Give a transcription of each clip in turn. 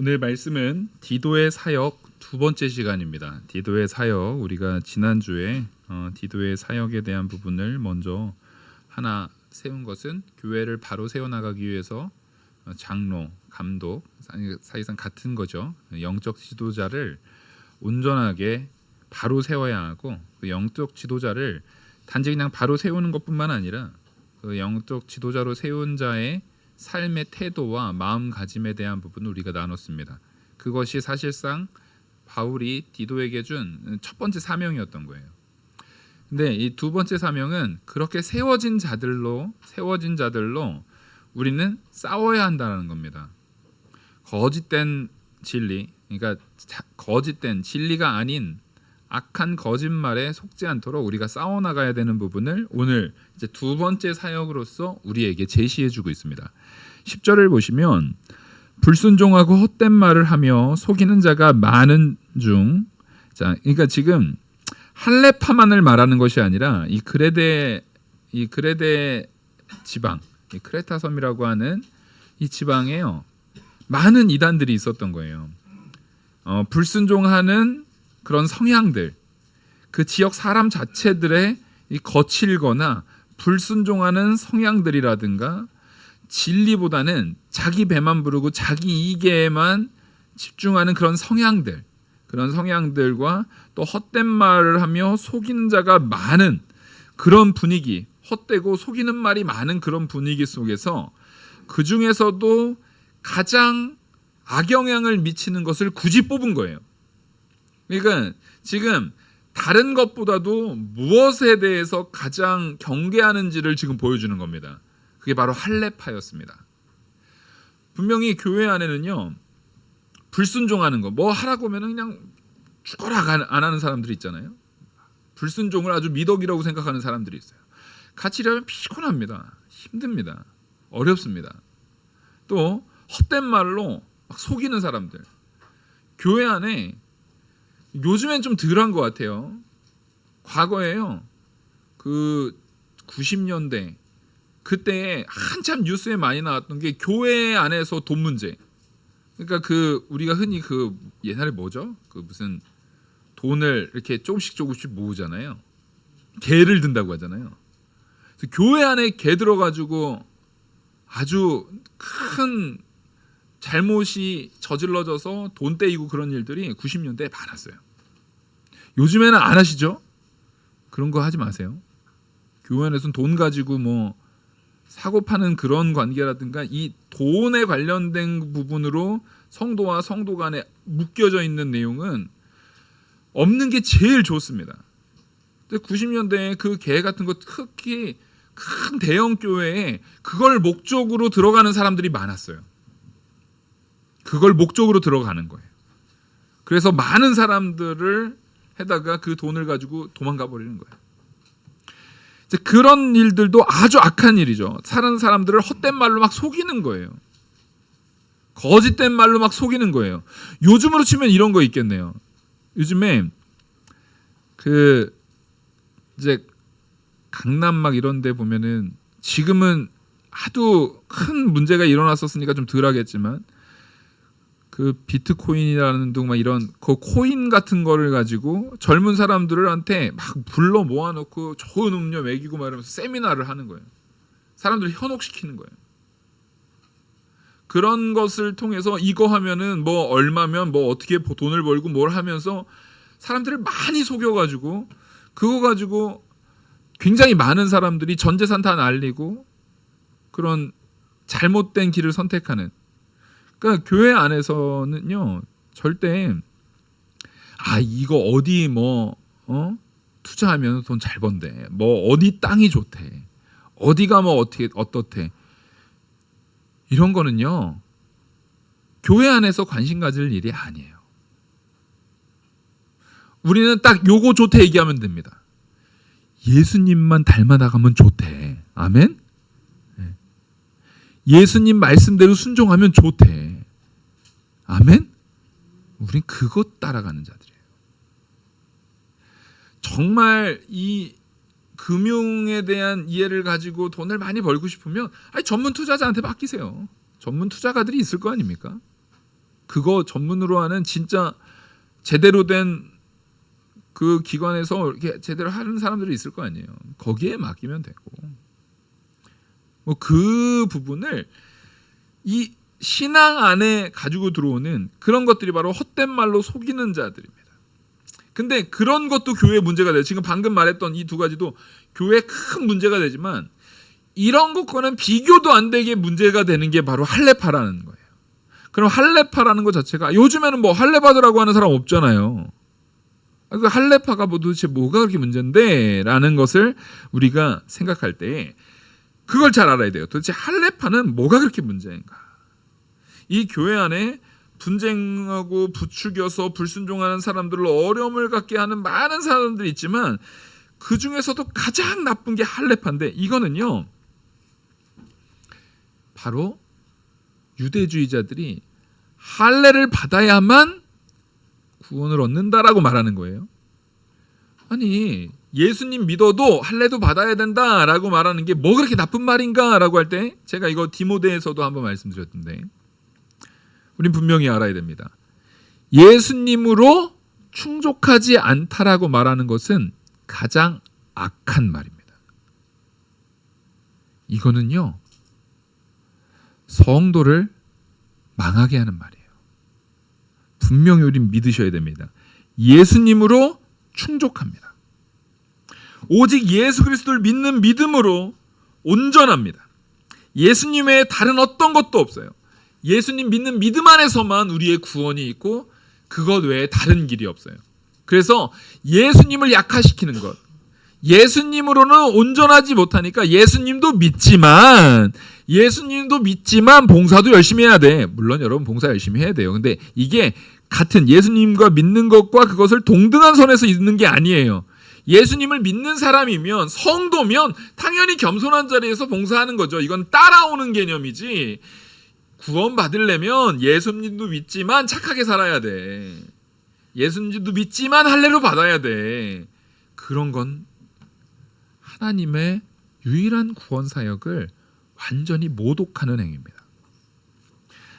오늘 말씀은 디도의 사역 두 번째 시간입니다. 디도의 사역, 우리가 지난주에 디도의 사역에 대한 부분을 먼저 하나 세운 것은 교회를 바로 세워나가기 위해서 장로, 감독, 사실상 같은 거죠. 영적 지도자를 온전하게 바로 세워야 하고, 그 영적 지도자를 단지 그냥 바로 세우는 것뿐만 아니라 그 영적 지도자로 세운 자의 삶의 태도와 마음가짐에 대한 부분을 우리가 나눴습니다. 그것이 사실상 바울이 디도에게 준 첫 번째 사명이었던 거예요. 근데 이 두 번째 사명은 그렇게 세워진 자들로 우리는 싸워야 한다는 겁니다. 거짓된 진리, 그러니까 거짓된 진리가 아닌 악한 거짓말에 속지 않도록 우리가 싸워나가야 되는 부분을 오늘 이제 두 번째 사역으로서 우리에게 제시해주고 있습니다. 10절을 보시면 불순종하고 헛된 말을 하며 속이는 자가 많은 중, 자, 그러니까 지금 할레파만을 말하는 것이 아니라 이 그레데 지방, 이 크레타 섬이라고 하는 이 지방에요 많은 이단들이 있었던 거예요. 불순종하는 그런 성향들, 그 지역 사람 자체들의 이 거칠거나 불순종하는 성향들이라든가 진리보다는 자기 배만 부르고 자기 이익에만 집중하는 그런 성향들과 또 헛된 말을 하며 속이는 자가 많은 그런 분위기, 헛되고 속이는 말이 많은 그런 분위기 속에서 그 중에서도 가장 악영향을 미치는 것을 굳이 뽑은 거예요. 그러니까 지금 다른 것보다도 무엇에 대해서 가장 경계하는지를 지금 보여주는 겁니다. 그게 바로 할레파였습니다. 분명히 교회 안에는요, 불순종하는 거, 뭐 하라고 하면 그냥 죽어라 안 하는 사람들이 있잖아요. 불순종을 아주 미덕이라고 생각하는 사람들이 있어요. 같이 일하면 피곤합니다. 힘듭니다. 어렵습니다. 또 헛된 말로 막 속이는 사람들. 교회 안에 요즘엔 좀 덜한 것 같아요. 과거에요, 그 90년대 그때 한참 뉴스에 많이 나왔던 게 교회 안에서 돈 문제. 그러니까 그 우리가 흔히 그 옛날에 뭐죠? 그 무슨 돈을 이렇게 조금씩 모으잖아요. 개를 든다고 하잖아요. 그래서 교회 안에 개 들어가지고 아주 큰 잘못이 저질러져서 돈 떼이고 그런 일들이 90년대에 많았어요. 요즘에는 안 하시죠? 그런 거 하지 마세요. 교회 안에서는 돈 가지고 뭐 사고 파는 그런 관계라든가 이 돈에 관련된 부분으로 성도와 성도 간에 묶여져 있는 내용은 없는 게 제일 좋습니다. 근데 90년대에 그 개 같은 거 특히 큰 대형 교회에 그걸 목적으로 들어가는 사람들이 많았어요. 그걸 목적으로 들어가는 거예요. 그래서 많은 사람들을 해다가 그 돈을 가지고 도망가 버리는 거예요. 그런 일들도 아주 악한 일이죠. 사는 사람들을 헛된 말로 막 속이는 거예요. 거짓된 말로 막 속이는 거예요. 요즘으로 치면 이런 거 있겠네요. 요즘에 그 이제 강남 막 이런 데 보면은 지금은 하도 큰 문제가 일어났었으니까 좀 덜 하겠지만 그 비트코인이라는 등 막 이런 그 코인 같은 거를 가지고 젊은 사람들한테 막 불러 모아놓고 좋은 음료 먹이고 막 이러면서 세미나를 하는 거예요. 사람들을 현혹시키는 거예요. 그런 것을 통해서 이거 하면은 뭐 얼마면 뭐 어떻게 돈을 벌고 뭘 하면서 사람들을 많이 속여가지고 그거 가지고 굉장히 많은 사람들이 전 재산 다 날리고 그런 잘못된 길을 선택하는. 그러니까 교회 안에서는요 절대 이거 어디 뭐 투자하면 돈 잘 번대, 뭐 어디 땅이 좋대, 어디가 뭐 어떻대, 이런 거는요 교회 안에서 관심 가질 일이 아니에요. 우리는 딱 요거 좋대 얘기하면 됩니다. 예수님만 닮아나가면 좋대. 아멘. 예수님 말씀대로 순종하면 좋대. 아멘. 우린 그것 따라가는 자들이에요. 정말 이 금융에 대한 이해를 가지고 돈을 많이 벌고 싶으면 전문 투자자한테 맡기세요. 전문 투자가들이 있을 거 아닙니까? 그거 전문으로 하는 진짜 제대로 된 그 기관에서 이렇게 제대로 하는 사람들이 있을 거 아니에요. 거기에 맡기면 되고. 뭐 그 부분을 이 신앙 안에 가지고 들어오는 그런 것들이 바로 헛된 말로 속이는 자들입니다. 근데 그런 것도 교회에 문제가 돼요. 지금 방금 말했던 이 두 가지도 교회에 큰 문제가 되지만 이런 것과는 비교도 안 되게 문제가 되는 게 바로 할례파라는 거예요. 그럼 할례파라는 것 자체가 요즘에는 뭐 할례받으라고 하는 사람 없잖아요. 그 할례파가 도대체 뭐가 그렇게 문제인데? 라는 것을 우리가 생각할 때 그걸 잘 알아야 돼요. 도대체 할례파는 뭐가 그렇게 문제인가? 이 교회 안에 분쟁하고 부추겨서 불순종하는 사람들을 어려움을 갖게 하는 많은 사람들이 있지만 그 중에서도 가장 나쁜 게 할례파인데 이거는요. 바로 유대주의자들이 할례를 받아야만 구원을 얻는다라고 말하는 거예요. 아니 예수님 믿어도 할례도 받아야 된다라고 말하는 게 뭐 그렇게 나쁜 말인가라고 할 때 제가 이거 디모데에서도 한번 말씀드렸던데 우린 분명히 알아야 됩니다. 예수님으로 충족하지 않다라고 말하는 것은 가장 악한 말입니다. 이거는요 성도를 망하게 하는 말이에요. 분명히 우린 믿으셔야 됩니다. 예수님으로 충족합니다. 오직 예수 그리스도를 믿는 믿음으로 온전합니다. 예수님 외에 다른 어떤 것도 없어요. 예수님 믿는 믿음 안에서만 우리의 구원이 있고 그것 외에 다른 길이 없어요. 그래서 예수님을 약화시키는 것, 예수님으로는 온전하지 못하니까 예수님도 믿지만 봉사도 열심히 해야 돼. 물론 여러분 봉사 열심히 해야 돼요. 근데 이게 같은 예수님과 믿는 것과 그것을 동등한 선에서 있는 게 아니에요. 예수님을 믿는 사람이면 성도면 당연히 겸손한 자리에서 봉사하는 거죠. 이건 따라오는 개념이지. 구원 받으려면 예수님도 믿지만 착하게 살아야 돼. 예수님도 믿지만 할례로 받아야 돼. 그런 건 하나님의 유일한 구원 사역을 완전히 모독하는 행위입니다.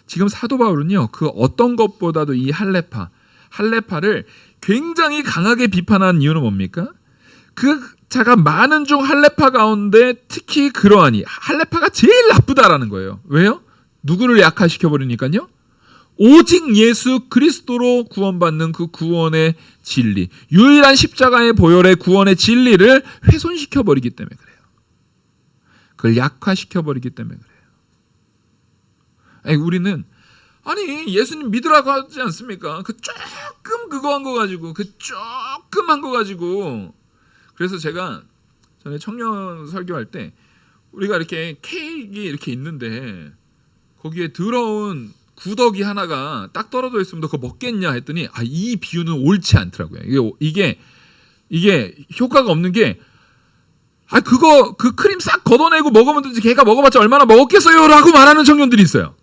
지금 사도 바울은요, 그 어떤 것보다도 이 할례파를 굉장히 강하게 비판한 이유는 뭡니까? 그 자가 많은 중 할례파 가운데 특히 그러하니 할례파가 제일 나쁘다라는 거예요. 왜요? 누구를 약화시켜 버리니까요? 오직 예수 그리스도로 구원받는 그 구원의 진리, 유일한 십자가의 보혈의 구원의 진리를 훼손시켜 버리기 때문에 그래요. 그걸 약화시켜 버리기 때문에 그래요. 아니, 우리는 예수님 믿으라고 하지 않습니까? 그 조금 그거 한 거 가지고 그래서 제가 전에 청년 설교할 때 우리가 이렇게 케이크 이렇게 있는데 거기에 더러운 구더기 하나가 딱 떨어져 있으면 너 그거 먹겠냐 했더니 이 비유는 옳지 않더라고요. 이게 효과가 없는 게 그 크림 싹 걷어내고 먹으면 되지 걔가 먹어봤자 얼마나 먹었겠어요? 라고 말하는 청년들이 있어요.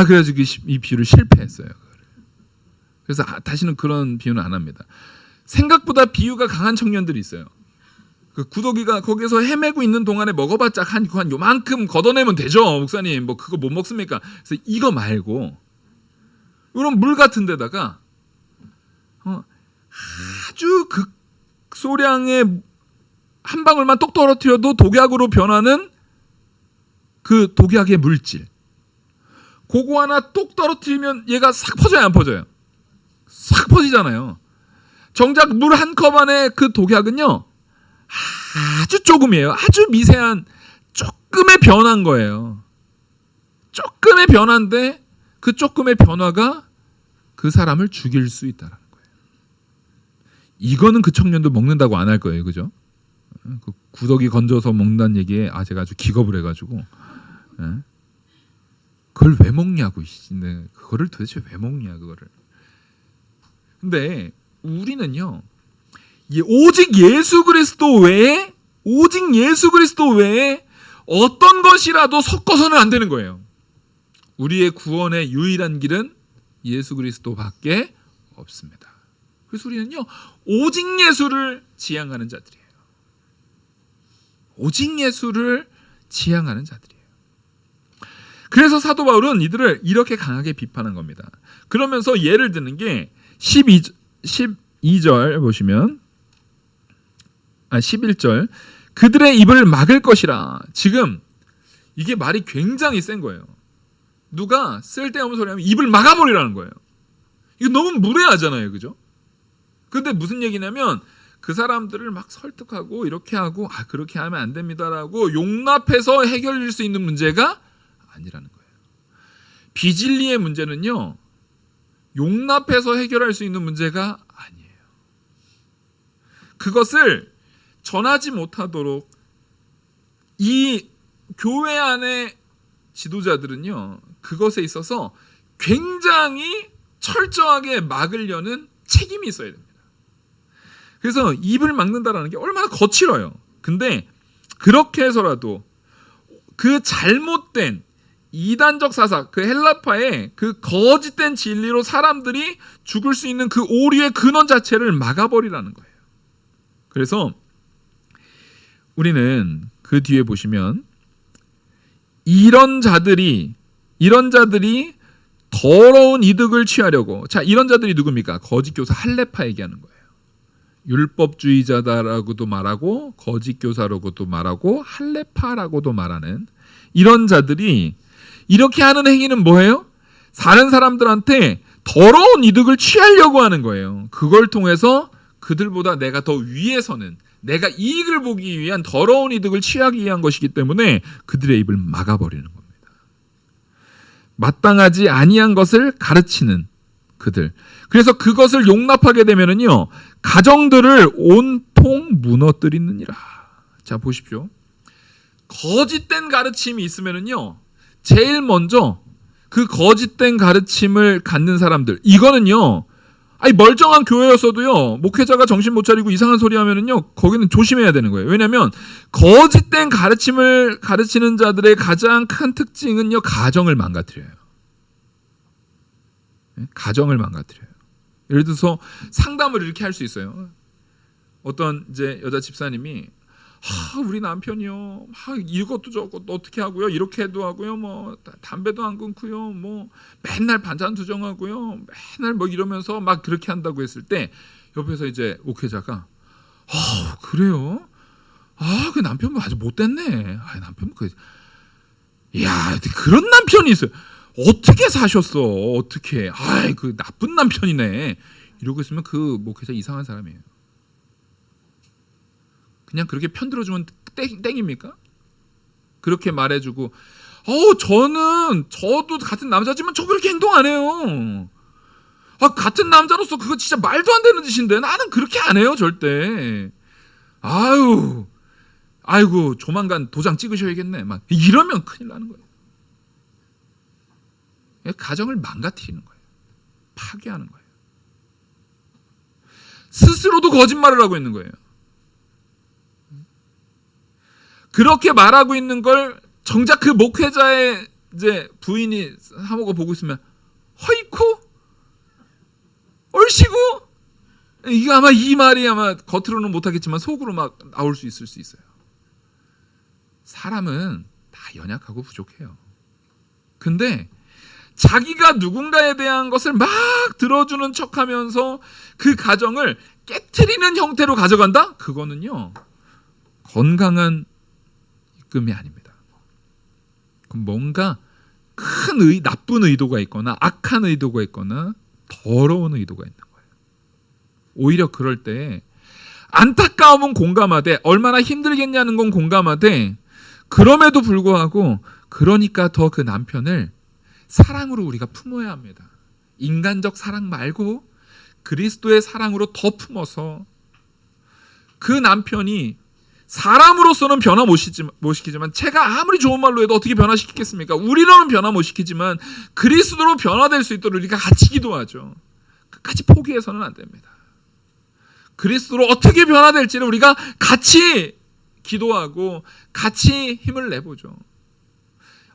그래가지고 이 비유를 실패했어요. 그래서 다시는 그런 비유는 안 합니다. 생각보다 비유가 강한 청년들이 있어요. 그 구더기가 거기서 헤매고 있는 동안에 먹어봤자 한 요만큼 걷어내면 되죠. 목사님 뭐 그거 못 먹습니까? 그래서 이거 말고 이런 물 같은 데다가 아주 극소량의 한 방울만 똑 떨어뜨려도 독약으로 변하는 그 독약의 물질, 그거 하나 똑 떨어뜨리면 얘가 싹 퍼져요, 안 퍼져요? 싹 퍼지잖아요. 정작 물 한 컵 안에 그 독약은요 아주 조금이에요. 아주 미세한 조금의 변화인 거예요. 조금의 변화인데 그 조금의 변화가 그 사람을 죽일 수 있다는 거예요. 이거는 그 청년도 먹는다고 안 할 거예요, 그죠? 그 구더기 건져서 먹는다는 얘기에 제가 아주 기겁을 해가지고 그걸 왜 먹냐고. 그거를 도대체 왜 먹냐 그거를. 근데 우리는요 오직 예수 그리스도 외에 어떤 것이라도 섞어서는 안 되는 거예요. 우리의 구원의 유일한 길은 예수 그리스도밖에 없습니다. 그래서 우리는요 오직 예수를 지향하는 자들이에요. 오직 예수를 지향하는 자들이에요. 그래서 사도 바울은 이들을 이렇게 강하게 비판한 겁니다. 그러면서 예를 드는 게 12절 보시면 11절 그들의 입을 막을 것이라. 지금 이게 말이 굉장히 센 거예요. 누가 쓸데없는 소리 하면 입을 막아버리라는 거예요. 이거 너무 무례하잖아요. 그죠? 근데 무슨 얘기냐면 그 사람들을 막 설득하고 이렇게 하고 그렇게 하면 안 됩니다라고 용납해서 해결될 수 있는 문제가 아니라는 거예요. 비진리의 문제는요, 용납해서 해결할 수 있는 문제가 아니에요. 그것을 전하지 못하도록 이 교회 안의 지도자들은요, 그것에 있어서 굉장히 철저하게 막으려는 책임이 있어야 됩니다. 그래서 입을 막는다라는 게 얼마나 거칠어요. 근데 그렇게 해서라도 그 잘못된 이단적 사상, 그 헬라파의 그 거짓된 진리로 사람들이 죽을 수 있는 그 오류의 근원 자체를 막아버리라는 거예요. 그래서 우리는 그 뒤에 보시면 이런 자들이 더러운 이득을 취하려고. 자, 이런 자들이 누굽니까? 거짓 교사 할례파 얘기하는 거예요. 율법주의자다라고도 말하고 거짓 교사라고도 말하고 할례파라고도 말하는 이런 자들이 이렇게 하는 행위는 뭐예요? 다른 사람들한테 더러운 이득을 취하려고 하는 거예요. 그걸 통해서 그들보다 내가 더 위에 서는, 내가 이익을 보기 위한 더러운 이득을 취하기 위한 것이기 때문에 그들의 입을 막아버리는 겁니다. 마땅하지 아니한 것을 가르치는 그들. 그래서 그것을 용납하게 되면은요, 가정들을 온통 무너뜨리느니라. 자, 보십시오. 거짓된 가르침이 있으면은요, 제일 먼저 그 거짓된 가르침을 갖는 사람들, 이거는요, 멀쩡한 교회였어도요, 목회자가 정신 못 차리고 이상한 소리 하면은요, 거기는 조심해야 되는 거예요. 왜냐하면 거짓된 가르침을 가르치는 자들의 가장 큰 특징은요, 가정을 망가뜨려요. 가정을 망가뜨려요. 예를 들어서 상담을 이렇게 할 수 있어요. 어떤 이제 여자 집사님이 우리 남편이요, 이것도 저것도 어떻게 하고요, 이렇게 해도 하고요, 뭐 담배도 안 끊고요, 뭐 맨날 반찬 투정하고요, 맨날 뭐 이러면서 막 그렇게 한다고 했을 때 옆에서 이제 목회자가 그래요? 그 남편 아주 못됐네. 남편 야, 그런 남편이 있어요. 어떻게 사셨어? 어떻게? 그 나쁜 남편이네. 이러고 있으면 그 목회자 이상한 사람이에요. 그냥 그렇게 편들어주면 땡입니까? 그렇게 말해주고, 저도 같은 남자지만 저 그렇게 행동 안 해요. 같은 남자로서 그거 진짜 말도 안 되는 짓인데 나는 그렇게 안 해요, 절대. 아이고, 조만간 도장 찍으셔야겠네. 막 이러면 큰일 나는 거예요. 가정을 망가뜨리는 거예요. 파괴하는 거예요. 스스로도 거짓말을 하고 있는 거예요. 그렇게 말하고 있는 걸 정작 그 목회자의 이제 부인이 사모가 보고 있으면 허이쿠? 얼씨구? 이게 아마 이 말이 아마 겉으로는 못하겠지만 속으로 막 나올 수 있어요. 사람은 다 연약하고 부족해요. 근데 자기가 누군가에 대한 것을 막 들어주는 척하면서 그 가정을 깨트리는 형태로 가져간다? 그거는요, 건강한 입금이 아닙니다. 그럼 뭔가 나쁜 의도가 있거나 악한 의도가 있거나 더러운 의도가 있는 거예요. 오히려 그럴 때 안타까움은 공감하되 얼마나 힘들겠냐는 건 공감하되, 그럼에도 불구하고 그러니까 더 그 남편을 사랑으로 우리가 품어야 합니다. 인간적 사랑 말고 그리스도의 사랑으로 더 품어서 그 남편이 사람으로서는 변화 못 시키지만, 제가 아무리 좋은 말로 해도 어떻게 변화시키겠습니까? 우리로는 변화 못 시키지만 그리스도로 변화될 수 있도록 우리가 같이 기도하죠. 끝까지 포기해서는 안 됩니다. 그리스도로 어떻게 변화될지를 우리가 같이 기도하고 같이 힘을 내보죠.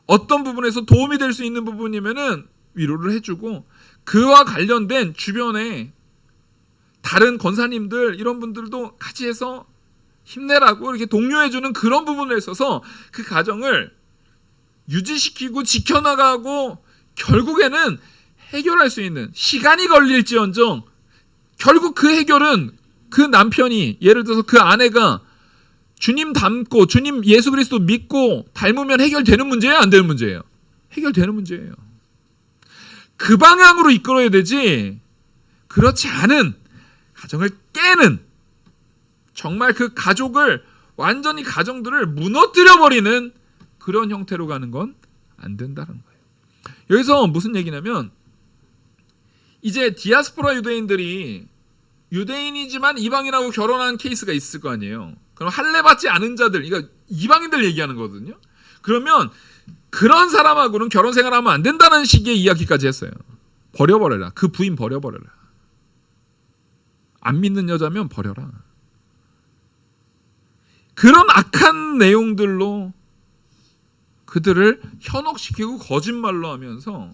어떤 부분에서 도움이 될 수 있는 부분이면은 위로를 해주고, 그와 관련된 주변에 다른 권사님들 이런 분들도 같이 해서 힘내라고 이렇게 독려해주는 그런 부분에 있어서 그 가정을 유지시키고 지켜나가고 결국에는 해결할 수 있는, 시간이 걸릴지언정 결국 그 해결은 그 남편이, 예를 들어서 그 아내가 주님 닮고 주님 예수 그리스도 믿고 닮으면 해결되는 문제예요, 안 되는 문제예요? 해결되는 문제예요. 그 방향으로 이끌어야 되지, 그렇지 않은 가정을 깨는, 정말 그 가족을 완전히, 가정들을 무너뜨려 버리는 그런 형태로 가는 건 안 된다는 거예요. 여기서 무슨 얘기냐면, 이제 디아스포라 유대인들이 유대인이지만 이방인하고 결혼한 케이스가 있을 거 아니에요. 그럼 할례 받지 않은 자들, 그러니까 이방인들 얘기하는 거거든요. 그러면 그런 사람하고는 결혼 생활하면 안 된다는 식의 이야기까지 했어요. 버려버려라. 그 부인 버려버려라. 안 믿는 여자면 버려라. 그런 악한 내용들로 그들을 현혹시키고 거짓말로 하면서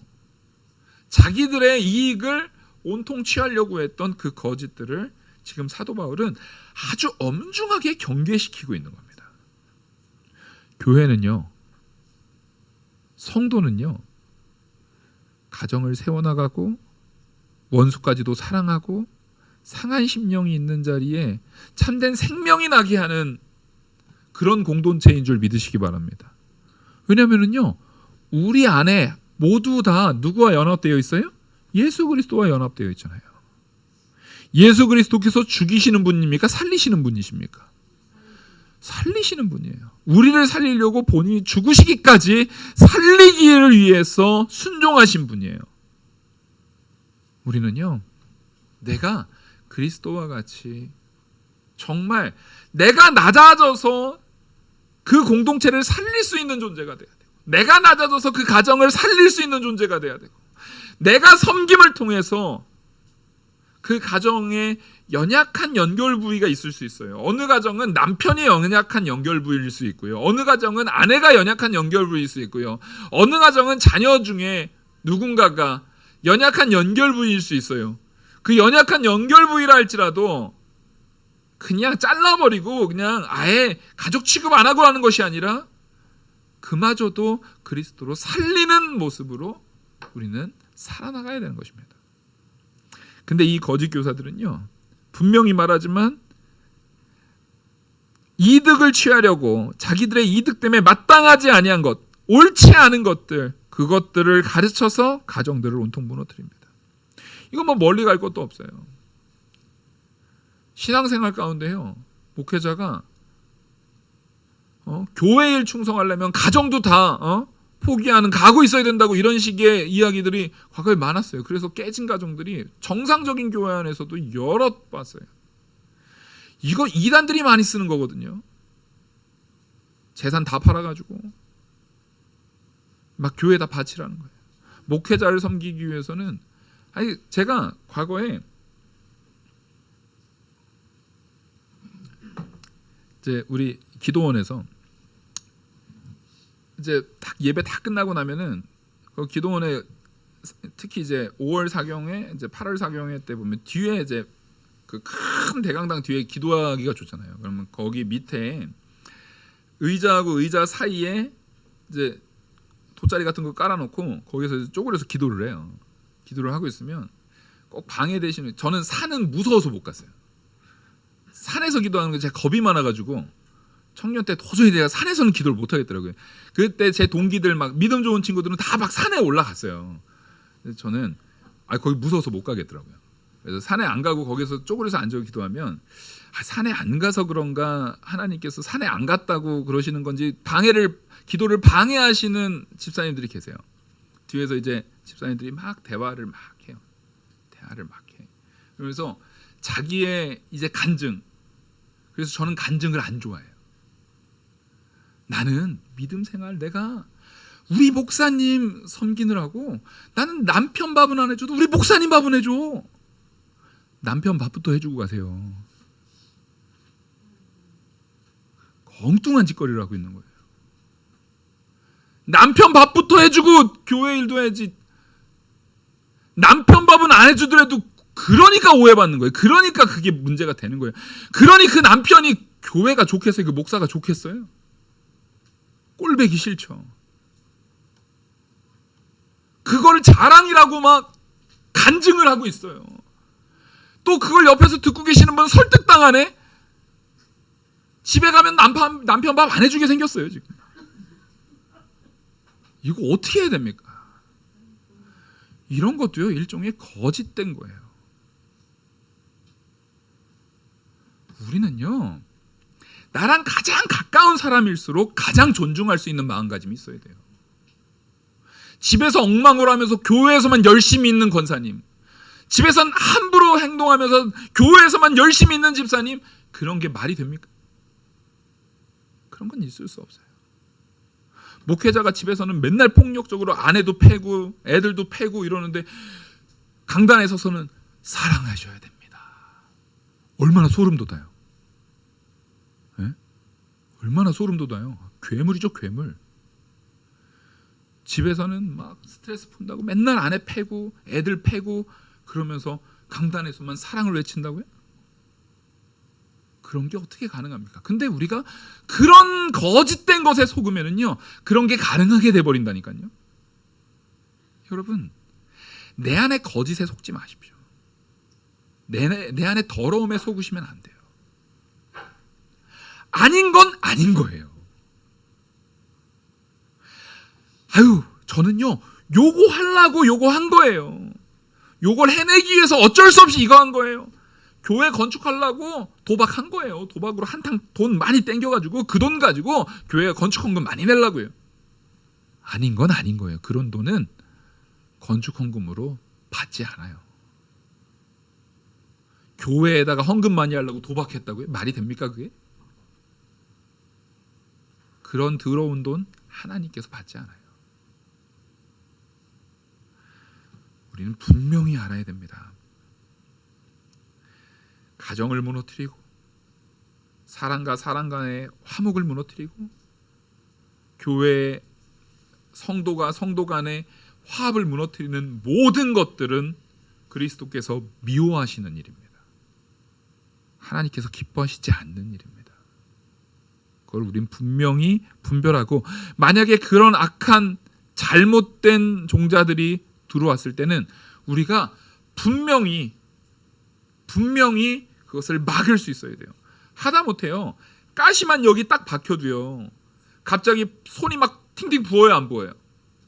자기들의 이익을 온통 취하려고 했던 그 거짓들을 지금 사도 바울은 아주 엄중하게 경계시키고 있는 겁니다. 교회는요, 성도는요, 가정을 세워나가고 원수까지도 사랑하고 상한 심령이 있는 자리에 참된 생명이 나게 하는 그런 공동체인 줄 믿으시기 바랍니다. 왜냐하면요, 우리 안에 모두 다 누구와 연합되어 있어요? 예수 그리스도와 연합되어 있잖아요. 예수 그리스도께서 죽이시는 분입니까? 살리시는 분이십니까? 살리시는 분이에요. 우리를 살리려고 본인이 죽으시기까지 살리기를 위해서 순종하신 분이에요. 우리는요, 내가 그리스도와 같이 정말 내가 낮아져서 그 공동체를 살릴 수 있는 존재가 돼야 되고, 내가 낮아져서 그 가정을 살릴 수 있는 존재가 돼야 되고, 내가 섬김을 통해서 그 가정에 연약한 연결 부위가 있을 수 있어요. 어느 가정은 남편이 연약한 연결 부위일 수 있고요. 어느 가정은 아내가 연약한 연결 부위일 수 있고요. 어느 가정은 자녀 중에 누군가가 연약한 연결 부위일 수 있어요. 그 연약한 연결 부위라 할지라도 그냥 잘라버리고 그냥 아예 가족 취급 안 하고 하는 것이 아니라 그마저도 그리스도로 살리는 모습으로 우리는 살아나가야 되는 것입니다. 근데 이 거짓 교사들은요, 분명히 말하지만 이득을 취하려고 자기들의 이득 때문에 마땅하지 아니한 것, 옳지 않은 것들, 그것들을 가르쳐서 가정들을 온통 무너뜨립니다. 이건 뭐 멀리 갈 것도 없어요. 신앙생활 가운데요, 목회자가 교회 일 충성하려면 가정도 다 포기하는, 가고 있어야 된다고, 이런 식의 이야기들이 과거에 많았어요. 그래서 깨진 가정들이 정상적인 교회 안에서도 여러 봤어요. 이거 이단들이 많이 쓰는 거거든요. 재산 다 팔아가지고 막 교회에다 바치라는 거예요. 목회자를 섬기기 위해서는, 아니 제가 과거에 이제 우리 기도원에서 이제 딱 예배 다 끝나고 나면은 그 기도원에 특히 이제 5월 사경회, 이제 8월 사경회 때 보면 뒤에 이제 그 큰 대강당 뒤에 기도하기가 좋잖아요. 그러면 거기 밑에 의자하고 의자 사이에 이제 돗자리 같은 거 깔아놓고 거기서 쪼그려서 기도를 해요. 기도를 하고 있으면 꼭 방해되시는, 저는 산은 무서워서 못 갔어요. 산에서 기도하는 게 제가 겁이 많아가지고 청년 때 도저히 내가 산에서는 기도를 못 하겠더라고요. 그때 제 동기들 막 믿음 좋은 친구들은 다 막 산에 올라갔어요. 그래서 저는 거기 무서워서 못 가겠더라고요. 그래서 산에 안 가고 거기서 쪼그려서 앉아 기도하면, 산에 안 가서 그런가 하나님께서 산에 안 갔다고 그러시는 건지 기도를 방해하시는 집사님들이 계세요. 뒤에서 이제 집사님들이 막 대화를 막 해요. 대화를 막 해. 그러면서 자기의 이제 간증. 그래서 저는 간증을 안 좋아해요. 나는 믿음 생활, 내가 우리 목사님 섬기느라고 나는 남편 밥은 안 해줘도 우리 목사님 밥은 해줘. 남편 밥부터 해주고 가세요. 엉뚱한 짓거리를 하고 있는 거예요. 남편 밥부터 해주고 교회 일도 해야지. 남편 밥은 안 해주더라도 그러니까 오해받는 거예요. 그러니까 그게 문제가 되는 거예요. 그러니 그 남편이 교회가 좋겠어요? 그 목사가 좋겠어요? 꼴배기 싫죠. 그걸 자랑이라고 막 간증을 하고 있어요. 또 그걸 옆에서 듣고 계시는 분 설득당하네. 집에 가면 남편 밥 안 해주게 생겼어요 지금. 이거 어떻게 해야 됩니까? 이런 것도요 일종의 거짓된 거예요. 우리는요 나랑 가장 가까운 사람일수록 가장 존중할 수 있는 마음가짐이 있어야 돼요. 집에서 엉망을 하면서 교회에서만 열심히 있는 권사님, 집에선 함부로 행동하면서 교회에서만 열심히 있는 집사님, 그런 게 말이 됩니까? 그런 건 있을 수 없어요. 목회자가 집에서는 맨날 폭력적으로 아내도 패고 애들도 패고 이러는데 강단에 서서는 사랑하셔야 됩니다. 얼마나 소름 돋아요. 네? 얼마나 소름 돋아요. 괴물이죠, 괴물. 집에서는 막 스트레스 푼다고 맨날 아내 패고 애들 패고 그러면서 강단에서만 사랑을 외친다고요? 그런 게 어떻게 가능합니까? 근데 우리가 그런 거짓된 것에 속으면은요 그런 게 가능하게 돼버린다니까요. 여러분, 내 안에 거짓에 속지 마십시오. 내 안에 더러움에 속으시면 안 돼요. 아닌 건 아닌 거예요. 아유, 저는요 요거 하려고 요거 한 거예요. 요걸 해내기 위해서 어쩔 수 없이 이거 한 거예요. 교회 건축하려고 도박한 거예요. 도박으로 한탕 돈 많이 땡겨가지고 그 돈 가지고 교회 건축헌금 많이 내려고요. 아닌 건 아닌 거예요. 그런 돈은 건축헌금으로 받지 않아요. 교회에다가 헌금 많이 하려고 도박했다고요? 말이 됩니까 그게? 그런 더러운 돈 하나님께서 받지 않아요. 우리는 분명히 알아야 됩니다. 가정을 무너뜨리고 사람과 사람 간의 화목을 무너뜨리고 교회 성도가 성도 간의 화합을 무너뜨리는 모든 것들은 그리스도께서 미워하시는 일입니다. 하나님께서 기뻐하시지 않는 일입니다. 그걸 우린 분명히 분별하고, 만약에 그런 악한 잘못된 종자들이 들어왔을 때는 우리가 분명히 그것을 막을 수 있어야 돼요. 하다못해요 가시만 여기 딱 박혀도요 갑자기 손이 막 팅팅 부어요, 안 부어요?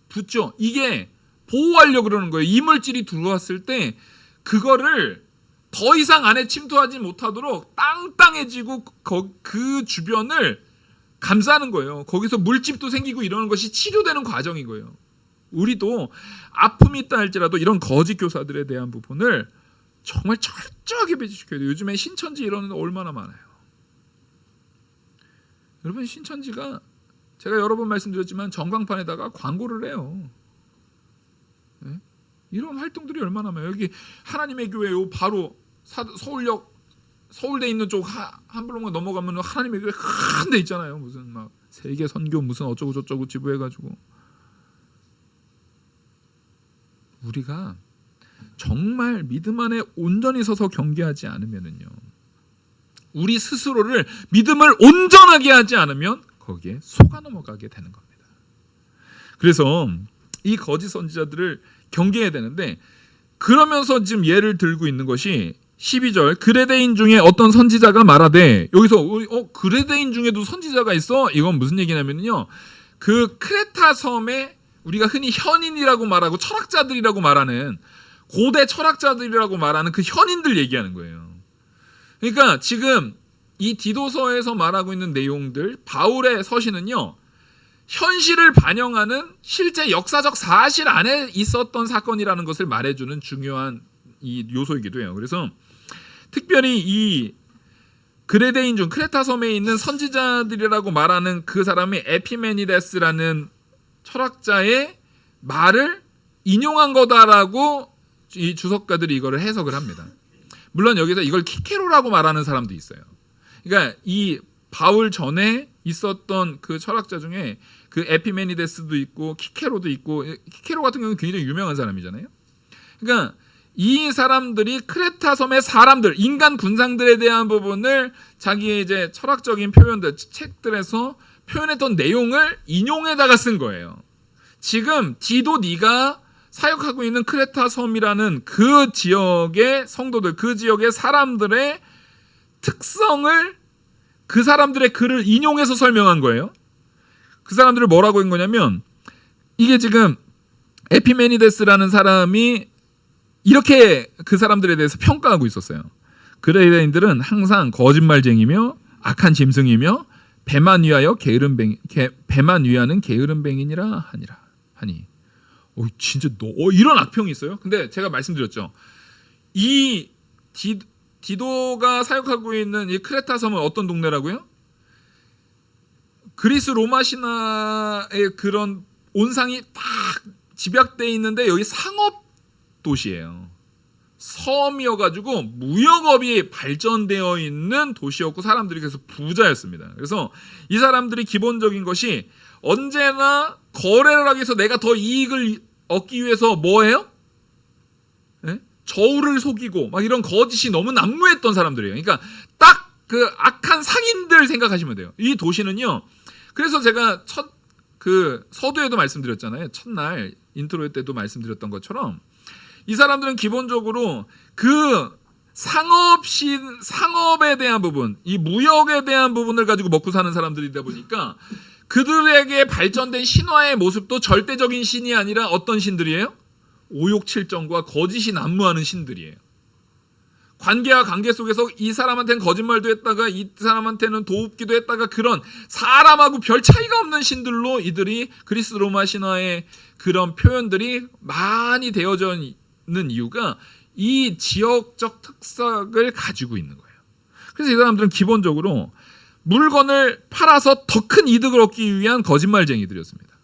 붓죠. 이게 보호하려고 그러는 거예요. 이물질이 들어왔을 때 그거를 더 이상 안에 침투하지 못하도록 땅땅해지고 그 주변을 감싸는 거예요. 거기서 물집도 생기고 이러는 것이 치료되는 과정인 거예요. 우리도 아픔이 있다 할지라도 이런 거짓 교사들에 대한 부분을 정말 철저하게 배제시켜야 돼요. 요즘에 신천지 이러는 데 얼마나 많아요. 여러분, 신천지가 제가 여러 번 말씀드렸지만 전광판에다가 광고를 해요. 네? 이런 활동들이 얼마나 많아요. 여기 하나님의 교회 요 바로 서울역 서울대 있는 쪽 한 블록만 넘어가면 하나님의 교회 큰 데 있잖아요. 무슨 막 세계 선교 무슨 어쩌고 저쩌고 지부해가지고. 우리가 정말 믿음 안에 온전히 서서 경계하지 않으면은요, 우리 스스로를 믿음을 온전하게 하지 않으면 거기에 속아 넘어가게 되는 겁니다. 그래서 이 거짓 선지자들을 경계해야 되는데, 그러면서 지금 예를 들고 있는 것이 12절, 그레데인 중에 어떤 선지자가 말하되, 여기서 그레데인 중에도 선지자가 있어? 이건 무슨 얘기냐면요, 그 크레타 섬에 우리가 흔히 현인이라고 말하고 철학자들이라고 말하는, 고대 철학자들이라고 말하는 그 현인들 얘기하는 거예요. 그러니까 지금 이 디도서에서 말하고 있는 내용들, 바울의 서신은요, 현실을 반영하는 실제 역사적 사실 안에 있었던 사건이라는 것을 말해주는 중요한 이 요소이기도 해요. 그래서 특별히 이 그레데인 중 크레타 섬에 있는 선지자들이라고 말하는 그 사람이 에피메니데스라는 철학자의 말을 인용한 거다라고 이 주석가들이 이거를 해석을 합니다. 물론 여기서 이걸 키케로라고 말하는 사람도 있어요. 그러니까 이 바울 전에 있었던 그 철학자 중에 그 에피메니데스도 있고 키케로도 있고, 키케로 같은 경우는 굉장히 유명한 사람이잖아요. 그러니까 이 사람들이 크레타 섬의 사람들, 인간 군상들에 대한 부분을 자기의 이제 철학적인 표현들, 책들에서 표현했던 내용을 인용에다가 쓴 거예요. 지금 디도 네가 사역하고 있는 크레타 섬이라는 그 지역의 성도들, 그 지역의 사람들의 특성을 그 사람들의 글을 인용해서 설명한 거예요. 그 사람들을 뭐라고 한 거냐면, 이게 지금 에피메니데스라는 사람이 이렇게 그 사람들에 대해서 평가하고 있었어요. 그레이인들은 항상 거짓말쟁이며 악한 짐승이며 배만 위하는 게으른 뱅이니라 하니. 진짜 이런 악평이 있어요. 근데 제가 말씀드렸죠. 이 디도가 사역하고 있는 이 크레타 섬은 어떤 동네라고요? 그리스 로마 신화의 그런 온상이 딱 집약돼 있는데 여기 상업 도시예요. 섬이어가지고 무역업이 발전되어 있는 도시였고 사람들이 그래서 부자였습니다. 그래서 이 사람들이 기본적인 것이 언제나 거래를 하기 위해서 내가 더 이익을 얻기 위해서 뭐예요? 네? 저울을 속이고 막 이런 거짓이 너무 난무했던 사람들이에요. 그러니까 딱 그 악한 상인들 생각하시면 돼요. 이 도시는요. 그래서 제가 서두에도 말씀드렸잖아요. 첫날 인트로 때도 말씀드렸던 것처럼 이 사람들은 기본적으로 그 상업에 대한 부분, 이 무역에 대한 부분을 가지고 먹고 사는 사람들이다 보니까 그들에게 발전된 신화의 모습도 절대적인 신이 아니라 어떤 신들이에요? 오욕칠정과 거짓이 난무하는 신들이에요. 관계와 관계 속에서 이 사람한테는 거짓말도 했다가 이 사람한테는 도읍기도 했다가 그런 사람하고 별 차이가 없는 신들로 이들이 그리스 로마 신화의 그런 표현들이 많이 되어져 있는 이유가 이 지역적 특색을 가지고 있는 거예요. 그래서 이 사람들은 기본적으로 물건을 팔아서 더 큰 이득을 얻기 위한 거짓말쟁이들이었습니다.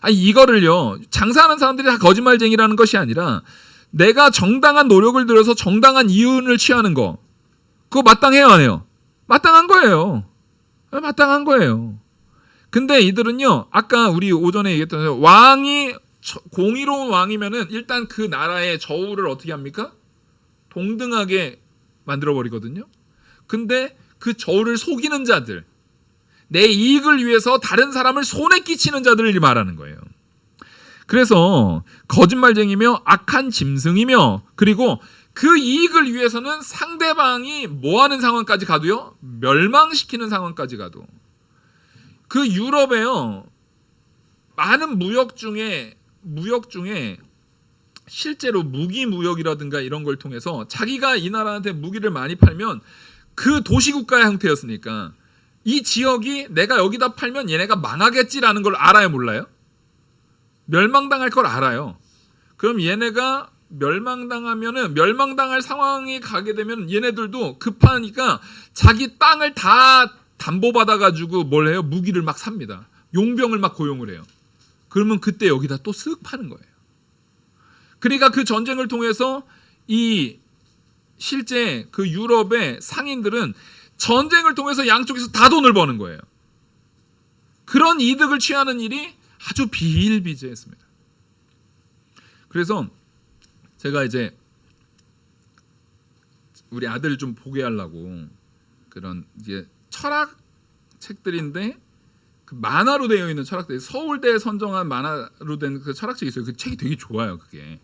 이거를요, 장사하는 사람들이 다 거짓말쟁이라는 것이 아니라 내가 정당한 노력을 들여서 정당한 이윤을 취하는 거, 그거 마땅해요, 안 해요? 마땅한 거예요. 마땅한 거예요. 근데 이들은요, 아까 우리 오전에 얘기했던 왕이 공의로운 왕이면은 일단 그 나라의 저울을 어떻게 합니까? 동등하게 만들어버리거든요. 근데 그 저울을 속이는 자들, 내 이익을 위해서 다른 사람을 손에 끼치는 자들을 말하는 거예요. 그래서 거짓말쟁이며 악한 짐승이며 그리고 그 이익을 위해서는 상대방이 뭐하는 상황까지 가도요? 멸망시키는 상황까지 가도. 그 유럽에요. 많은 무역 중에 실제로 무기 무역이라든가 이런 걸 통해서 자기가 이 나라한테 무기를 많이 팔면 그 도시국가의 형태였으니까 이 지역이 내가 여기다 팔면 얘네가 망하겠지라는 걸 알아요, 몰라요? 멸망당할 걸 알아요. 그럼 얘네가 멸망당할 상황이 가게 되면 얘네들도 급하니까 자기 땅을 다 담보받아가지고 뭘 해요? 무기를 막 삽니다. 용병을 막 고용을 해요. 그러면 그때 여기다 또 쓱 파는 거예요. 그러니까 그 전쟁을 통해서 실제 그 유럽의 상인들은 전쟁을 통해서 양쪽에서 다 돈을 버는 거예요. 그런 이득을 취하는 일이 아주 비일비재했습니다. 그래서 제가 이제 우리 아들 좀 보게 하려고 그런 이제 철학 책들인데 그 만화로 되어 있는 철학들, 서울대에 선정한 만화로 된 그 철학책이 있어요. 그 책이 되게 좋아요. 그게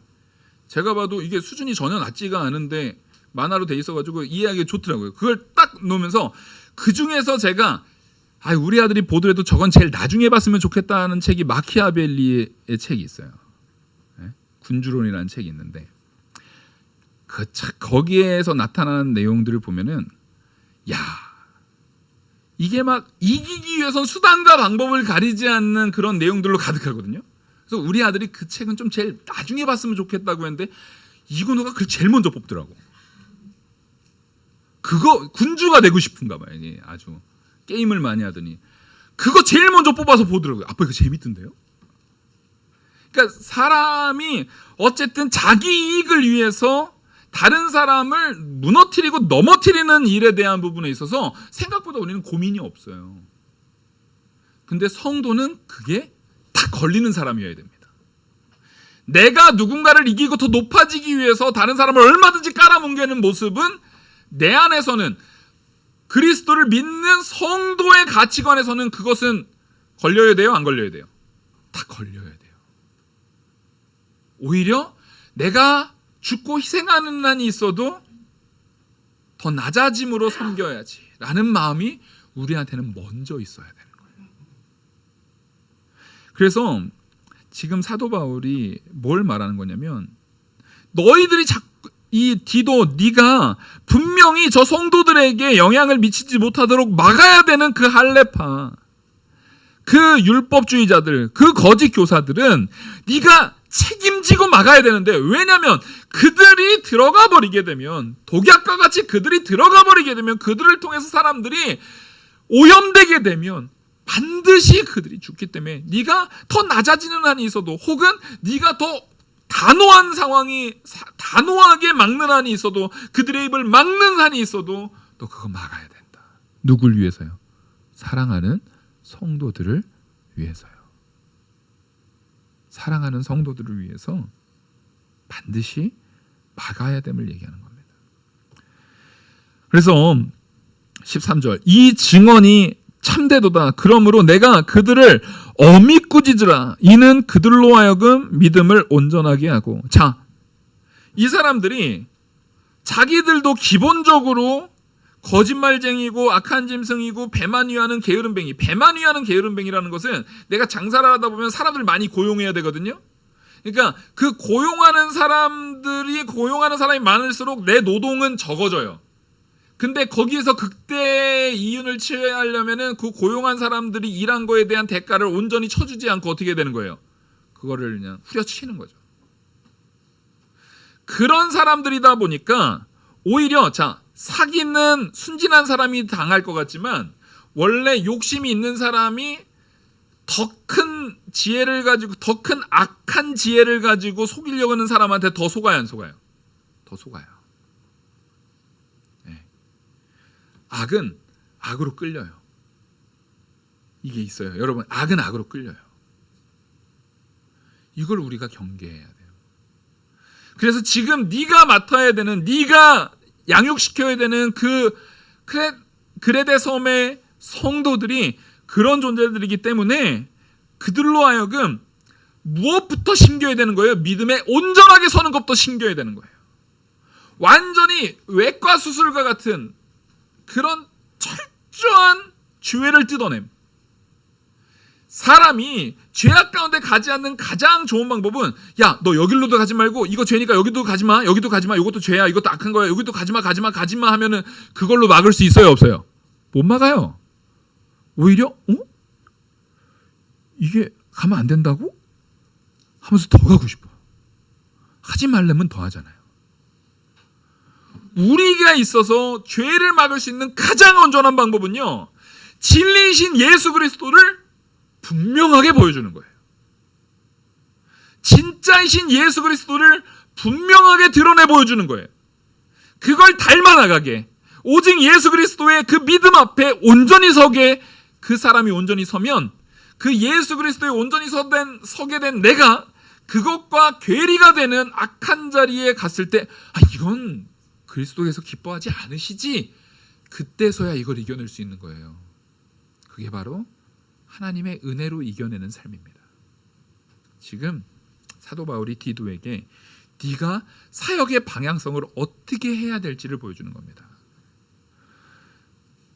제가 봐도 이게 수준이 전혀 낮지가 않은데 만화로 돼 있어가지고 이해하기 좋더라고요. 그걸 딱 놓으면서 그 중에서 제가 우리 아들이 보더라도 저건 제일 나중에 봤으면 좋겠다는 책이 마키아벨리의 책이 있어요. 군주론이라는 책이 있는데 거기에서 나타나는 내용들을 보면은 이게 막 이기기 위해선 수단과 방법을 가리지 않는 그런 내용들로 가득하거든요. 그래서 우리 아들이 그 책은 좀 제일 나중에 봤으면 좋겠다고 했는데 이건호가 그걸 제일 먼저 뽑더라고. 그거 군주가 되고 싶은가 봐요. 아주 게임을 많이 하더니 그거 제일 먼저 뽑아서 보더라고요. 아빠 이거 재밌던데요? 그러니까 사람이 어쨌든 자기 이익을 위해서 다른 사람을 무너뜨리고 넘어뜨리는 일에 대한 부분에 있어서 생각보다 우리는 고민이 없어요. 근데 성도는 그게 다 걸리는 사람이어야 됩니다. 내가 누군가를 이기고 더 높아지기 위해서 다른 사람을 얼마든지 깔아뭉개는 모습은 내 안에서는 그리스도를 믿는 성도의 가치관에서는 그것은 걸려야 돼요? 안 걸려야 돼요? 다 걸려야 돼요. 오히려 내가 죽고 희생하는 한이 있어도 더 낮아짐으로 섬겨야지 라는 마음이 우리한테는 먼저 있어야 되는 거예요. 그래서 지금 사도 바울이 뭘 말하는 거냐면, 너희들이 이 디도, 네가 분명히 저 성도들에게 영향을 미치지 못하도록 막아야 되는 그 할례파, 그 율법주의자들, 그 거짓 교사들은 네가 책임지고 막아야 되는데, 왜냐하면 그들이 들어가 버리게 되면, 독약과 같이 그들이 들어가 버리게 되면, 그들을 통해서 사람들이 오염되게 되면 반드시 그들이 죽기 때문에 네가 더 낮아지는 한이 있어도, 혹은 네가 더 단호한 상황이, 단호하게 막는 한이 있어도, 그들의 입을 막는 한이 있어도 너 그거 막아야 된다. 누굴 위해서요? 사랑하는 성도들을 위해서요. 사랑하는 성도들을 위해서 반드시 막아야 됨을 얘기하는 겁니다. 그래서 13절, 이 증언이 참되도다. 그러므로 내가 그들을 엄히 꾸짖으라. 이는 그들로 하여금 믿음을 온전하게 하고. 자, 이 사람들이 자기들도 기본적으로 거짓말쟁이고 악한 짐승이고 배만 위하는 게으름뱅이. 배만 위하는 게으름뱅이라는 것은, 내가 장사를 하다 보면 사람들 많이 고용해야 되거든요. 그러니까 그 고용하는 사람이 많을수록 내 노동은 적어져요. 근데 거기에서 극대의 이윤을 취하려면은 그 고용한 사람들이 일한 거에 대한 대가를 온전히 쳐주지 않고 어떻게 되는 거예요? 그거를 그냥 후려치는 거죠. 그런 사람들이다 보니까 오히려, 자, 사기는 순진한 사람이 당할 것 같지만, 원래 욕심이 있는 사람이 더 큰 지혜를 가지고, 더 큰 악한 지혜를 가지고 속이려고 하는 사람한테 더 속아요, 안 속아요? 더 속아요. 네. 악은 악으로 끌려요. 이게 있어요. 여러분, 악은 악으로 끌려요. 이걸 우리가 경계해야 돼요. 그래서 지금 네가 맡아야 되는, 네가 양육시켜야 되는 그 그레데 섬의 성도들이 그런 존재들이기 때문에 그들로 하여금 무엇부터 심겨야 되는 거예요? 믿음에 온전하게 서는 것부터 심겨야 되는 거예요. 완전히 외과 수술과 같은 그런 철저한 죄를 뜯어냄. 사람이 죄악 가운데 가지 않는 가장 좋은 방법은, 야, 너 여기로도 가지 말고, 이거 죄니까 여기도 가지 마, 여기도 가지 마, 이것도 죄야, 이것도 악한 거야, 여기도 가지 마 하면은 그걸로 막을 수 있어요, 없어요? 못 막아요. 오히려 이게 가면 안 된다고? 하면서 더 가고 싶어. 하지 말려면 더 하잖아요. 우리가 있어서 죄를 막을 수 있는 가장 온전한 방법은요, 진리이신 예수 그리스도를 분명하게 보여주는 거예요. 진짜이신 예수 그리스도를 분명하게 드러내 보여주는 거예요. 그걸 닮아나가게, 오직 예수 그리스도의 그 믿음 앞에 온전히 서게, 그 사람이 온전히 서면, 그 예수 그리스도에 온전히 서게 된 내가 그것과 괴리가 되는 악한 자리에 갔을 때, 이건 그리스도께서 기뻐하지 않으시지, 그때서야 이걸 이겨낼 수 있는 거예요. 그게 바로 하나님의 은혜로 이겨내는 삶입니다. 지금 사도 바울이 디도에게 네가 사역의 방향성을 어떻게 해야 될지를 보여주는 겁니다.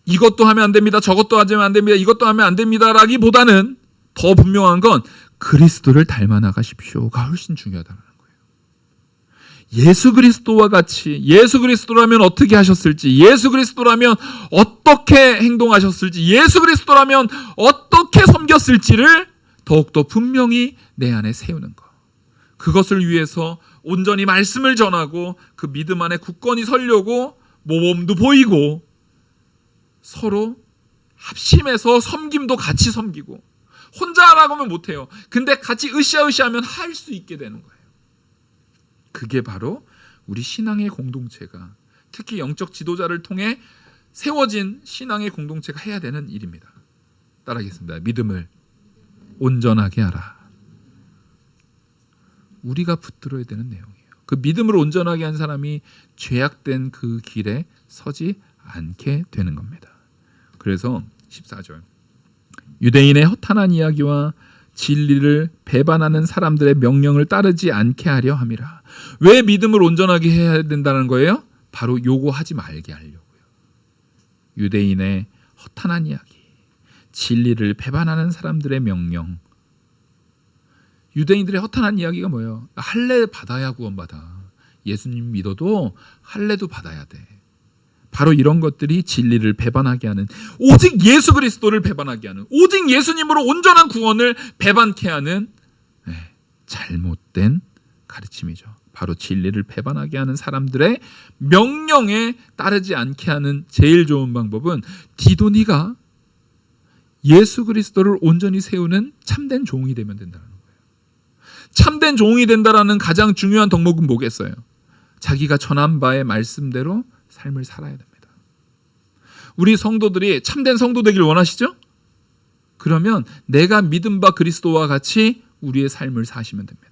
이것도 하면 안 됩니다, 저것도 하면 안 됩니다, 이것도 하면 안 됩니다 라기보다는 더 분명한 건 그리스도를 닮아 나가십시오가 훨씬 중요하다는 거예요. 예수 그리스도와 같이, 예수 그리스도라면 어떻게 하셨을지, 예수 그리스도라면 어떻게 행동하셨을지, 예수 그리스도라면 어떻게 섬겼을지를 더욱더 분명히 내 안에 세우는 것. 그것을 위해서 온전히 말씀을 전하고 그 믿음 안에 굳건히 서려고 모범도 보이고, 서로 합심해서 섬김도 같이 섬기고, 혼자 하라고 하면 못해요. 근데 같이 으쌰으쌰하면 할 수 있게 되는 거예요. 그게 바로 우리 신앙의 공동체가, 특히 영적 지도자를 통해 세워진 신앙의 공동체가 해야 되는 일입니다. 따라하겠습니다. 믿음을 온전하게 하라. 우리가 붙들어야 되는 내용이에요. 그 믿음을 온전하게 한 사람이 죄악된 그 길에 서지 않게 되는 겁니다. 그래서 14절, 유대인의 허탄한 이야기와 진리를 배반하는 사람들의 명령을 따르지 않게 하려 함이라. 왜 믿음을 온전하게 해야 된다는 거예요? 바로 요구하지 말게 하려고요. 유대인의 허탄한 이야기, 진리를 배반하는 사람들의 명령. 유대인들의 허탄한 이야기가 뭐예요? 할례 받아야 구원받아. 예수님 믿어도 할례도 받아야 돼. 바로 이런 것들이 진리를 배반하게 하는, 오직 예수 그리스도를 배반하게 하는, 오직 예수님으로 온전한 구원을 배반케 하는 잘못된 가르침이죠. 바로 진리를 배반하게 하는 사람들의 명령에 따르지 않게 하는 제일 좋은 방법은 디도니가 예수 그리스도를 온전히 세우는 참된 종이 되면 된다는 거예요. 참된 종이 된다라는 가장 중요한 덕목은 뭐겠어요? 자기가 전한 바의 말씀대로 삶을 살아야 됩니다. 우리 성도들이 참된 성도 되길 원하시죠? 그러면 내가 믿은 바 그리스도와 같이 우리의 삶을 사시면 됩니다.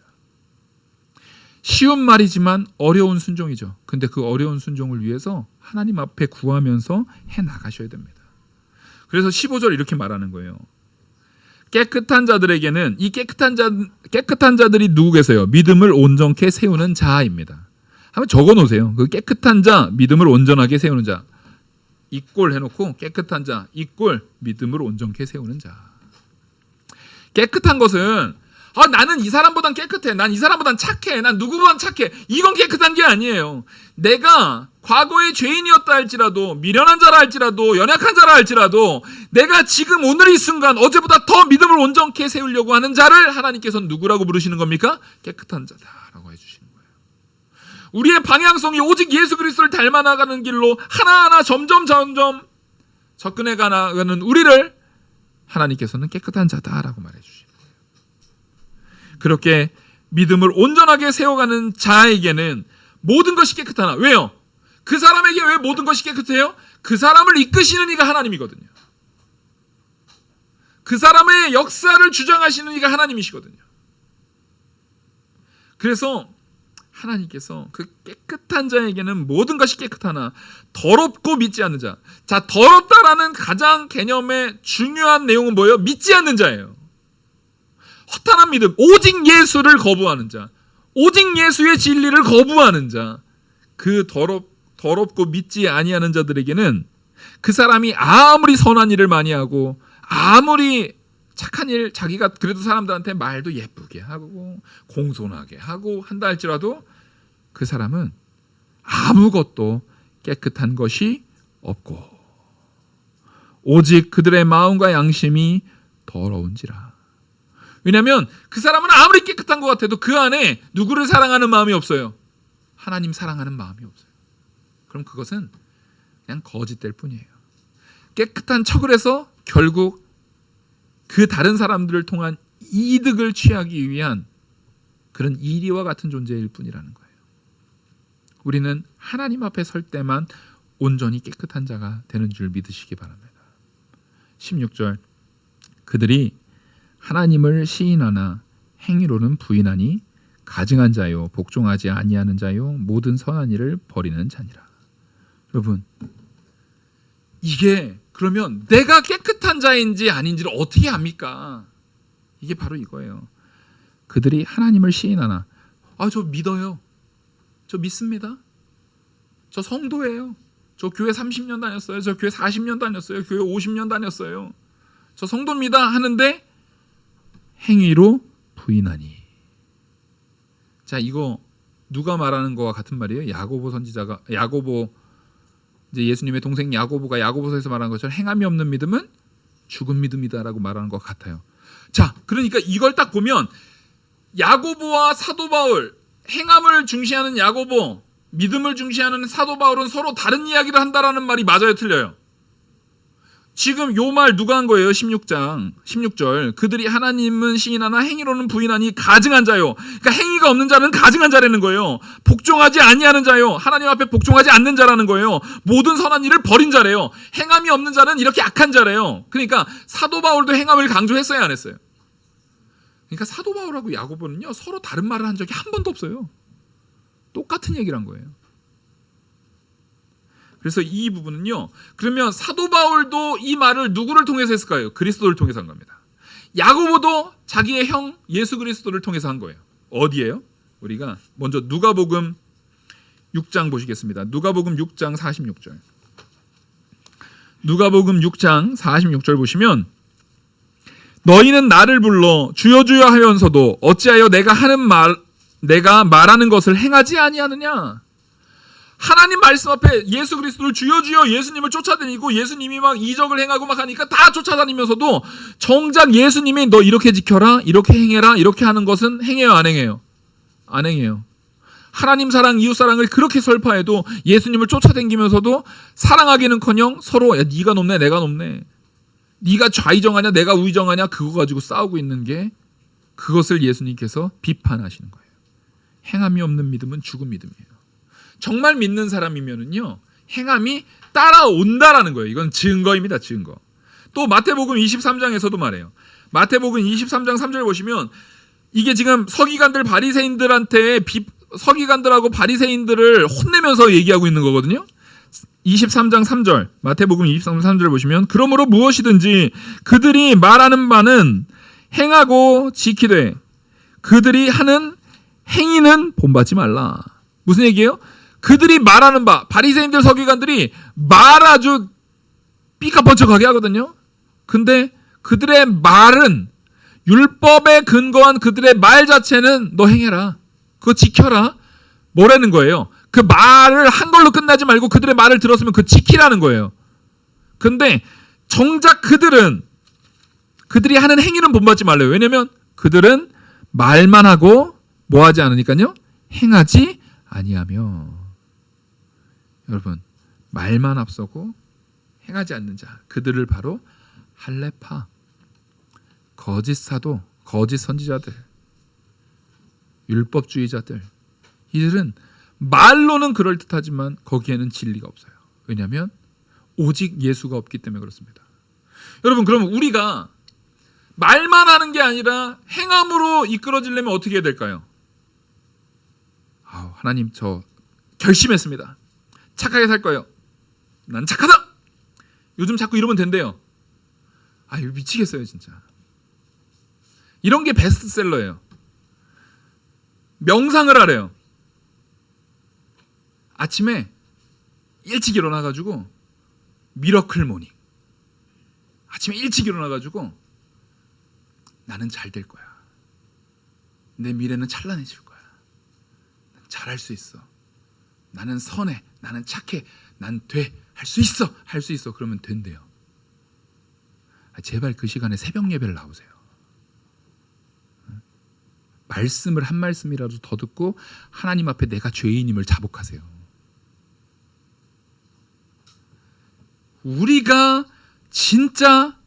쉬운 말이지만 어려운 순종이죠. 근데 그 어려운 순종을 위해서 하나님 앞에 구하면서 해 나가셔야 됩니다. 그래서 15절 이렇게 말하는 거예요. 깨끗한 자들에게는, 이 깨끗한 자들이 누구 계세요? 믿음을 온전케 세우는 자입니다. 한번 적어 놓으세요. 그 깨끗한 자, 믿음을 온전하게 세우는 자. 이꼴 해놓고 깨끗한 자, 이꼴 믿음을 온전케 세우는 자. 깨끗한 것은 나는 이 사람보단 깨끗해, 난 이 사람보단 착해, 난 누구보단 착해, 이건 깨끗한 게 아니에요. 내가 과거에 죄인이었다 할지라도, 미련한 자라 할지라도, 연약한 자라 할지라도 내가 지금 오늘 이 순간 어제보다 더 믿음을 온전케 세우려고 하는 자를 하나님께서는 누구라고 부르시는 겁니까? 깨끗한 자다라고 해주시는 거예요. 우리의 방향성이 오직 예수 그리스도를 닮아나가는 길로 하나하나 점점 접근해 가는 우리를 하나님께서는 깨끗한 자다라고 말해주시는 거예요. 그렇게 믿음을 온전하게 세워가는 자에게는 모든 것이 깨끗하나. 왜요? 그 사람에게 왜 모든 것이 깨끗해요? 그 사람을 이끄시는 이가 하나님이거든요. 그 사람의 역사를 주장하시는 이가 하나님이시거든요. 그래서 하나님께서 그 깨끗한 자에게는 모든 것이 깨끗하나 더럽고 믿지 않는 자. 자, 더럽다라는 가장 개념의 중요한 내용은 뭐예요? 믿지 않는 자예요. 허탄한 믿음, 오직 예수를 거부하는 자, 오직 예수의 진리를 거부하는 자, 그 더럽고 믿지 아니하는 자들에게는 그 사람이 아무리 선한 일을 많이 하고 아무리 착한 일, 자기가 그래도 사람들한테 말도 예쁘게 하고 공손하게 하고 한다 할지라도 그 사람은 아무것도 깨끗한 것이 없고 오직 그들의 마음과 양심이 더러운지라. 왜냐하면 그 사람은 아무리 깨끗한 것 같아도 그 안에 누구를 사랑하는 마음이 없어요. 하나님 사랑하는 마음이 없어요. 그럼 그것은 그냥 거짓될 뿐이에요. 깨끗한 척을 해서 결국 그 다른 사람들을 통한 이득을 취하기 위한 그런 이리와 같은 존재일 뿐이라는 거예요. 우리는 하나님 앞에 설 때만 온전히 깨끗한 자가 되는 줄 믿으시기 바랍니다. 16절, 그들이 하나님을 시인하나 행위로는 부인하니 가증한 자요 복종하지 아니하는 자요 모든 선한 일을 버리는 자니라. 여러분, 이게 그러면 내가 깨끗한 자인지 아닌지를 어떻게 압니까? 이게 바로 이거예요. 그들이 하나님을 시인하나, 저 믿어요, 저 믿습니다, 저 성도예요, 저 교회 30년 다녔어요, 저 교회 40년 다녔어요, 교회 50년 다녔어요, 저 성도입니다 하는데 행위로 부인하니. 자, 이거 누가 말하는 거와 같은 말이에요. 야고보 선지자가, 야고보 이제 예수님의 동생 야고보가 야고보서에서 말한 것처럼 행함이 없는 믿음은 죽은 믿음이다라고 말하는 것 같아요. 자, 그러니까 이걸 딱 보면 야고보와 사도 바울, 행함을 중시하는 야고보, 믿음을 중시하는 사도 바울은 서로 다른 이야기를 한다라는 말이 맞아요, 틀려요? 지금 요 말 누가 한 거예요? 16장 16절, 그들이 하나님은 시인하나 행위로는 부인하니 가증한 자요. 그러니까 행위가 없는 자는 가증한 자라는 거예요. 복종하지 아니하는 자요, 하나님 앞에 복종하지 않는 자라는 거예요. 모든 선한 일을 버린 자래요. 행함이 없는 자는 이렇게 악한 자래요. 그러니까 사도 바울도 행함을 강조했어요, 안 했어요? 그러니까 사도 바울하고 야고보는요 서로 다른 말을 한 적이 한 번도 없어요. 똑같은 얘기를 한 거예요. 그래서 이 부분은요, 그러면 사도 바울도 이 말을 누구를 통해서 했을까요? 그리스도를 통해서 한 겁니다. 야고보도 자기의 형 예수 그리스도를 통해서 한 거예요. 어디예요? 우리가 먼저 누가복음 6장 보시겠습니다. 누가복음 6장 46절. 누가복음 6장 46절 보시면 너희는 나를 불러 주여 주여 하면서도 어찌하여 내가 말하는 것을 행하지 아니하느냐? 하나님 말씀 앞에 예수 그리스도를 주여 주여 예수님을 쫓아다니고 예수님이 막 이적을 행하고 막 하니까 다 쫓아다니면서도 정작 예수님이 너 이렇게 지켜라, 이렇게 행해라, 이렇게 하는 것은 행해요, 안 행해요? 안 행해요. 하나님 사랑, 이웃 사랑을 그렇게 설파해도 예수님을 쫓아다니면서도 사랑하기는커녕 서로 야, 네가 높네, 내가 높네. 네가 좌의정하냐, 내가 우의정하냐 그거 가지고 싸우고 있는 게 그것을 예수님께서 비판하시는 거예요. 행함이 없는 믿음은 죽은 믿음이에요. 정말 믿는 사람이면은요 행함이 따라온다라는 거예요. 이건 증거입니다. 증거. 또 마태복음 23장에서도 말해요. 마태복음 23장 3절 보시면 이게 지금 서기관들 바리새인들한테 서기관들하고 바리새인들을 혼내면서 얘기하고 있는 거거든요. 23장 3절 마태복음 23장 3절 보시면 그러므로 무엇이든지 그들이 말하는 바는 행하고 지키되 그들이 하는 행위는 본받지 말라. 무슨 얘기예요? 그들이 말하는 바 바리새인들 서기관들이 말 아주 삐까뻔쩍하게 하거든요. 근데 그들의 말은 율법에 근거한 그들의 말 자체는 너 행해라. 그거 지켜라. 뭐라는 거예요? 그 말을 한 걸로 끝나지 말고 그들의 말을 들었으면 그거 지키라는 거예요. 근데 정작 그들이 하는 행위는 본받지 말래요. 왜냐면 그들은 말만 하고 뭐 하지 않으니까요. 행하지 아니하며. 여러분 말만 앞서고 행하지 않는 자 그들을 바로 할례파, 거짓 사도, 거짓 선지자들, 율법주의자들 이들은 말로는 그럴듯하지만 거기에는 진리가 없어요. 왜냐하면 오직 예수가 없기 때문에 그렇습니다. 여러분 그러면 우리가 말만 하는 게 아니라 행함으로 이끌어지려면 어떻게 해야 될까요? 하나님 저 결심했습니다. 착하게 살 거예요. 난 착하다. 요즘 자꾸 이러면 된대요. 이거 미치겠어요 진짜. 이런 게 베스트셀러예요. 명상을 하래요. 아침에 일찍 일어나가지고 미러클 모닝. 아침에 일찍 일어나가지고 나는 잘 될 거야. 내 미래는 찬란해질 거야. 잘할 수 있어. 나는 선해. 나는 착해. 난 돼. 할 수 있어. 할 수 있어. 그러면 된대요. 제발 그 시간에 새벽 예배를 나오세요. 말씀을 한 말씀이라도 더 듣고 하나님 앞에 내가 죄인임을 자복하세요. 우리가 진짜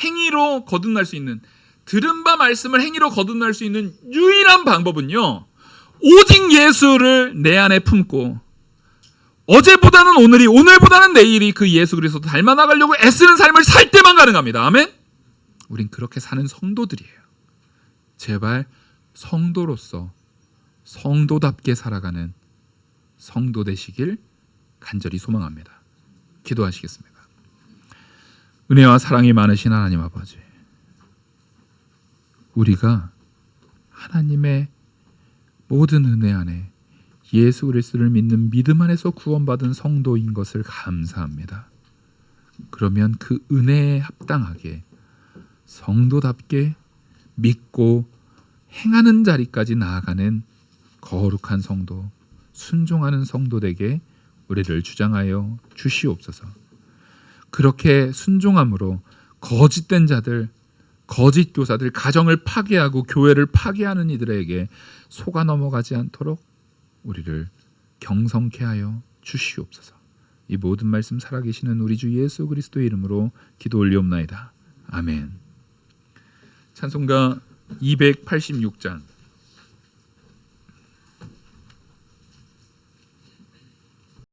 행위로 거듭날 수 있는, 들은 바 말씀을 행위로 거듭날 수 있는 유일한 방법은요, 오직 예수를 내 안에 품고 어제보다는 오늘이, 오늘보다는 내일이 그 예수 그리스도 닮아 나가려고 애쓰는 삶을 살 때만 가능합니다. 아멘? 우린 그렇게 사는 성도들이에요. 제발 성도로서 성도답게 살아가는 성도 되시길 간절히 소망합니다. 기도하시겠습니다. 은혜와 사랑이 많으신 하나님 아버지, 우리가 하나님의 모든 은혜 안에 예수 그리스도를 믿는 믿음 안에서 구원받은 성도인 것을 감사합니다. 그러면 그 은혜에 합당하게 성도답게 믿고 행하는 자리까지 나아가는 거룩한 성도, 순종하는 성도에게 우리를 주장하여 주시옵소서. 그렇게 순종함으로 거짓된 자들, 거짓 교사들, 가정을 파괴하고 교회를 파괴하는 이들에게 속아 넘어가지 않도록 우리를 경성케 하여 주시옵소서. 이 모든 말씀 살아계시는 우리 주 예수 그리스도의 이름으로 기도 올리옵나이다. 아멘. 찬송가 286장